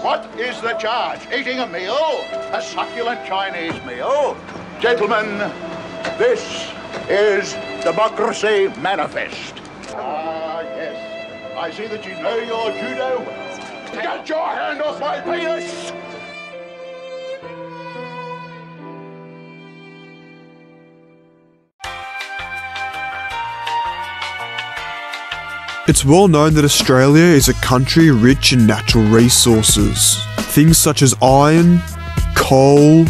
What is the charge? Eating a meal? A succulent Chinese meal? Gentlemen, this is Democracy Manifest. Ah, yes. I see that you know your judo well. Get your hand off my penis! It's well known that Australia is a country rich in natural resources. Things such as iron, coal,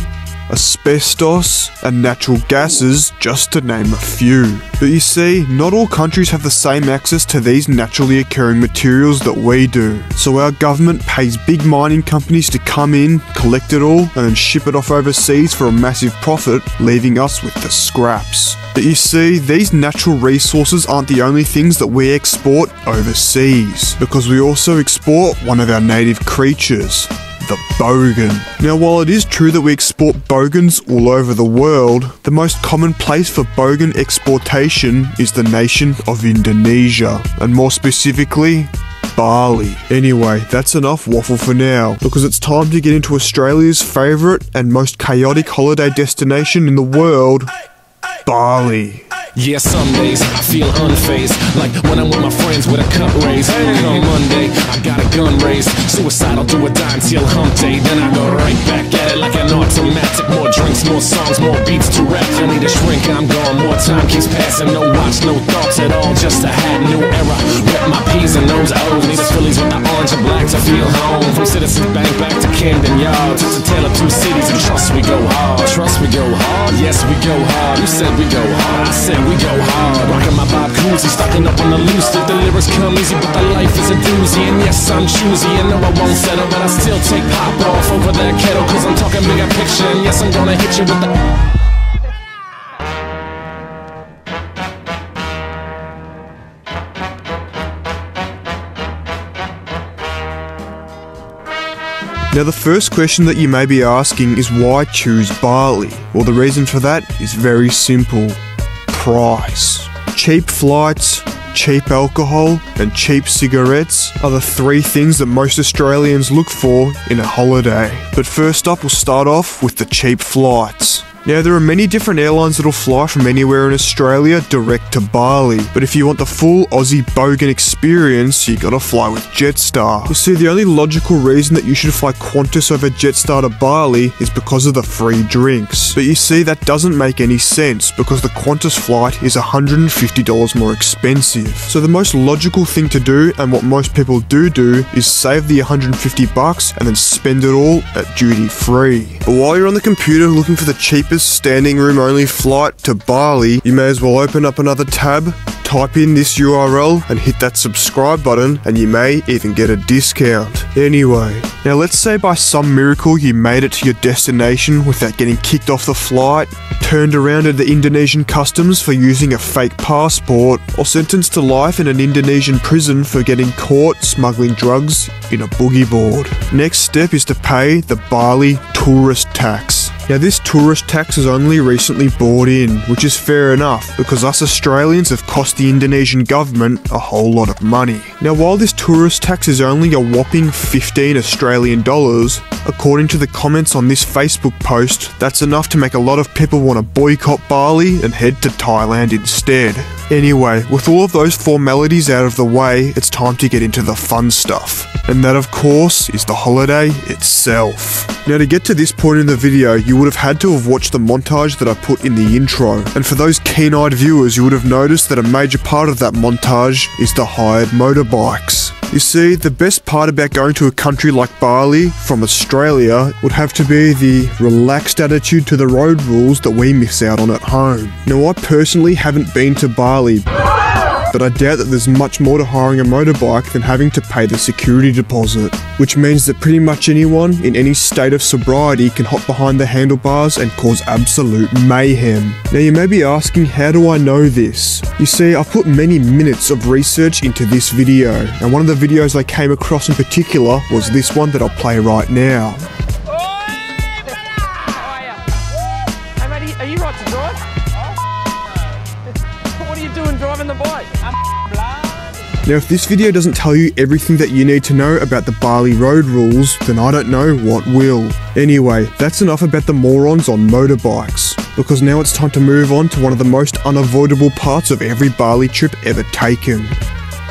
asbestos, and natural gases, just to name a few. But you see, not all countries have the same access to these naturally occurring materials that we do. So our government pays big mining companies to come in, collect it all, and then ship it off overseas for a massive profit, leaving us with the scraps. But you see, these natural resources aren't the only things that we export overseas, because we also export one of our native creatures, the bogan. Now, while it is true that we export bogans all over the world, the most common place for bogan exportation is the nation of Indonesia, and more specifically, Bali. Anyway, that's enough waffle for now, because it's time to get into Australia's favourite and most chaotic holiday destination in the world, Bali. Yeah, some days I feel unfazed, like when I'm with my friends with a cup raised. And on Monday, I got a gun raised, suicidal do or die until hump day. Then I go right back at it like an automatic. More drinks, more songs, more beats to rap. I need a shrink, I'm gone, more time keeps passing. No watch, no thoughts at all, just a hat, new era. Rep my P's and those O's, need the Phillies with the orange and black to feel home. From Citizens Bank back to Camden Yards, it's a tale of two cities, and trust we go hard. Trust we go hard, yes we go hard. You said we go hard, I said we go hard. Rockin' my Bob Cousy, stocking up on the loose. If the lyrics come easy, but the life is a doozy. And yes, I'm choosy, and no, I won't settle, but I still take pop off over that kettle, cause I'm talking bigger picture. And yes, I'm gonna hit you with the... Now, the first question that you may be asking is why choose Bali? Well, the reason for that is very simple. Price. Cheap flights, cheap alcohol, and cheap cigarettes are the three things that most Australians look for in a holiday. But first up, we'll start off with the cheap flights. Now, there are many different airlines that'll fly from anywhere in Australia direct to Bali, but if you want the full Aussie bogan experience, you gotta fly with Jetstar. You see, the only logical reason that you should fly Qantas over Jetstar to Bali is because of the free drinks. But you see, that doesn't make any sense, because the Qantas flight is $150 more expensive. So the most logical thing to do, and what most people do, is save the $150 and then spend it all at duty free. But while you're on the computer looking for the cheapest standing room only flight to Bali, you may as well open up another tab, type in this URL and hit that subscribe button, and you may even get a discount. Anyway, now let's say by some miracle you made it to your destination without getting kicked off the flight, turned around at the Indonesian customs for using a fake passport, or sentenced to life in an Indonesian prison for getting caught smuggling drugs in a boogie board. Next step is to pay the Bali tourist tax. Now, this tourist tax is only recently brought in, which is fair enough, because us Australians have cost the Indonesian government a whole lot of money. Now, while this tourist tax is only a whopping 15 Australian dollars, according to the comments on this Facebook post, that's enough to make a lot of people want to boycott Bali and head to Thailand instead. Anyway, with all of those formalities out of the way, it's time to get into the fun stuff. And that, of course, is the holiday itself. Now, to get to this point in the video, you would have had to have watched the montage that I put in the intro. And for those keen-eyed viewers, you would have noticed that a major part of that montage is the hired motorbikes. You see, the best part about going to a country like Bali from Australia would have to be the relaxed attitude to the road rules that we miss out on at home. Now, I personally haven't been to Bali, but I doubt that there's much more to hiring a motorbike than having to pay the security deposit, which means that pretty much anyone in any state of sobriety can hop behind the handlebars and cause absolute mayhem. Now, you may be asking, how do I know this? You see, I've put many minutes of research into this video, and one of the videos I came across in particular was this one that I'll play right now. Hey mate, are you right to drive? What are you doing driving the bike? I'm blind. Now if this video doesn't tell you everything that you need to know about the Bali road rules, then I don't know what will. Anyway, that's enough about the morons on motorbikes, because now it's time to move on to one of the most unavoidable parts of every Bali trip ever taken.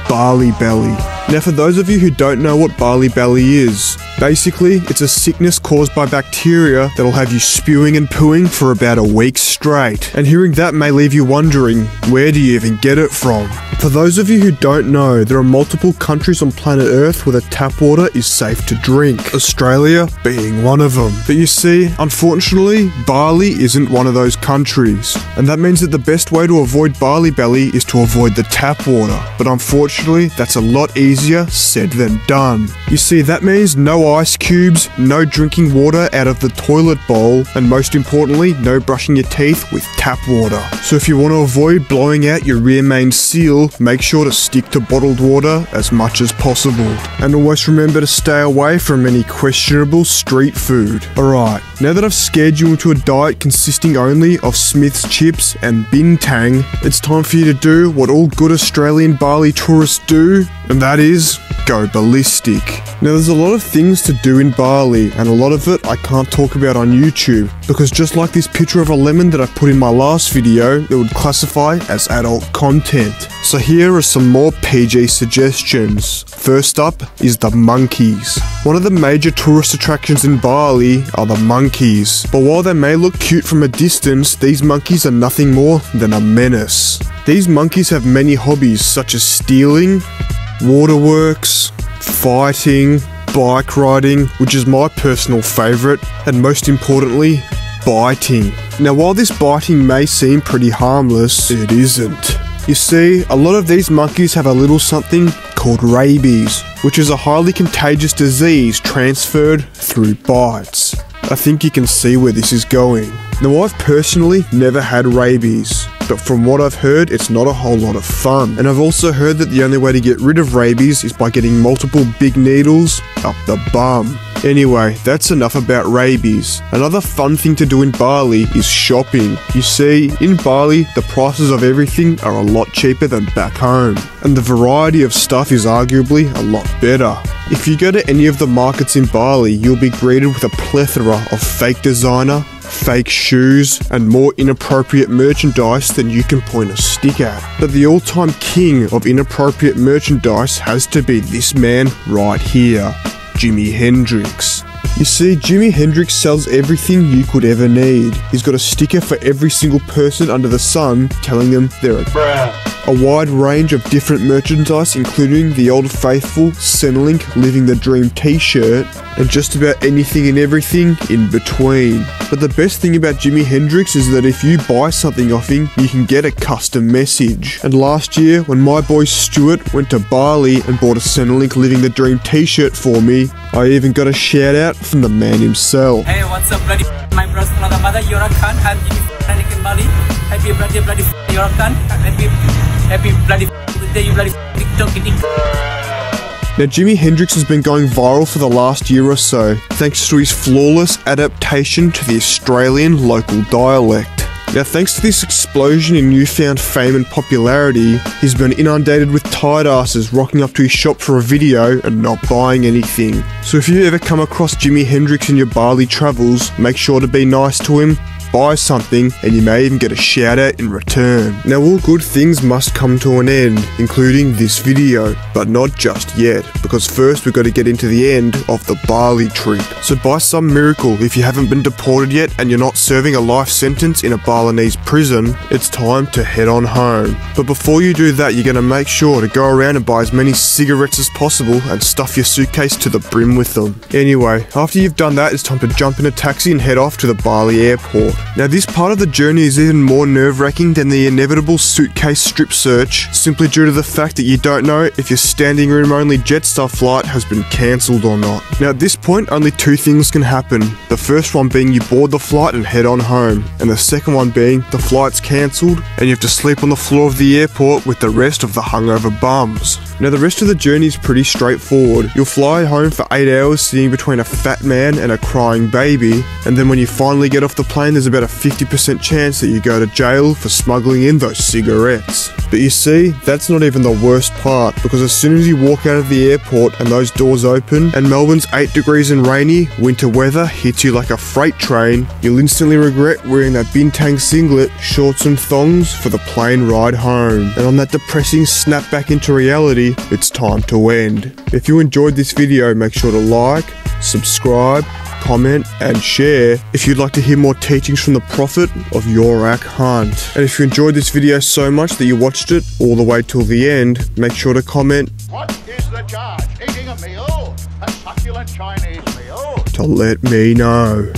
Bali belly. Now for those of you who don't know what Bali belly is, basically it's a sickness caused by bacteria that'll have you spewing and pooing for about a week straight. And hearing that may leave you wondering, where do you even get it from? For those of you who don't know, there are multiple countries on planet Earth where the tap water is safe to drink, Australia being one of them. But you see, unfortunately, Bali isn't one of those countries. And that means that the best way to avoid Bali belly is to avoid the tap water. But unfortunately, that's a lot easier said than done. You see, that means no ice cubes, no drinking water out of the toilet bowl, and most importantly, no brushing your teeth with tap water. So if you want to avoid blowing out your rear main seal, make sure to stick to bottled water as much as possible. And always remember to stay away from any questionable street food. Alright, now that I've scared you into a diet consisting only of Smith's chips and bintang, it's time for you to do what all good Australian Bali tourists do, and that is go ballistic. Now there's a lot of things to do in Bali, and a lot of it I can't talk about on YouTube, because just like this picture of a lemon that I put in my last video, it would classify as adult content. So here are some more PG suggestions. First up is the monkeys. One of the major tourist attractions in Bali are the monkeys, but while they may look cute from a distance, these monkeys are nothing more than a menace. These monkeys have many hobbies such as stealing, waterworks, fighting, bike riding, which is my personal favourite, and most importantly, biting. Now while this biting may seem pretty harmless, it isn't. You see, a lot of these monkeys have a little something called rabies, which is a highly contagious disease transferred through bites. I think you can see where this is going. Now I've personally never had rabies, but from what I've heard, it's not a whole lot of fun. And I've also heard that the only way to get rid of rabies is by getting multiple big needles up the bum. Anyway, that's enough about rabies. Another fun thing to do in Bali is shopping. You see, in Bali, the prices of everything are a lot cheaper than back home, and the variety of stuff is arguably a lot better. If you go to any of the markets in Bali, you'll be greeted with a plethora of fake designer, fake shoes, and more inappropriate merchandise than you can point a stick at. But the all-time king of inappropriate merchandise has to be this man right here, Jimi Hendrix. You see, Jimi Hendrix sells everything you could ever need. He's got a sticker for every single person under the sun telling them they're a wide range of different merchandise, including the old faithful Centrelink Living the Dream t-shirt, and just about anything and everything in between. But the best thing about Jimi Hendrix is that if you buy something off him, you can get a custom message. And last year, when my boy Stuart went to Bali and bought a Centrelink Living the Dream t-shirt for me, I even got a shout out from the man himself. Hey, what's up, bloody my brother, mother, you're a cunt, I'm Jimmy in Bali. Happy birthday, bloody you're a cunt. Happy bloody birthday, you bloody TikTok kitty. Now Jimi Hendrix has been going viral for the last year or so, thanks to his flawless adaptation to the Australian local dialect. Now thanks to this explosion in newfound fame and popularity, he's been inundated with tight asses rocking up to his shop for a video and not buying anything. So if you ever come across Jimi Hendrix in your Bali travels, make sure to be nice to him, buy something, and you may even get a shout out in return. Now all good things must come to an end, including this video, but not just yet, because first we've got to get into the end of the Bali trip. So by some miracle, if you haven't been deported yet and you're not serving a life sentence in a Balinese prison, it's time to head on home. But before you do that, you're going to make sure to go around and buy as many cigarettes as possible and stuff your suitcase to the brim with them. Anyway, after you've done that, it's time to jump in a taxi and head off to the Bali airport. Now this part of the journey is even more nerve-wracking than the inevitable suitcase strip search, simply due to the fact that you don't know if your standing room only Jetstar flight has been cancelled or not. Now at this point only two things can happen, the first one being you board the flight and head on home, and the second one being the flight's cancelled and you have to sleep on the floor of the airport with the rest of the hungover bums. Now the rest of the journey is pretty straightforward. You'll fly home for 8 hours sitting between a fat man and a crying baby, and then when you finally get off the plane there's about a 50% chance that you go to jail for smuggling in those cigarettes. But you see, that's not even the worst part, because as soon as you walk out of the airport and those doors open, and Melbourne's 8 degrees and rainy, winter weather hits you like a freight train, you'll instantly regret wearing that bintang singlet, shorts and thongs for the plane ride home. And on that depressing snap back into reality, it's time to end. If you enjoyed this video, make sure to like, subscribe, comment and share if you'd like to hear more teachings from the Prophet of Yorak Hunt. And if you enjoyed this video so much that you watched it all the way till the end, make sure to comment, What is the charge? Eating a meal? A succulent Chinese meal? to let me know.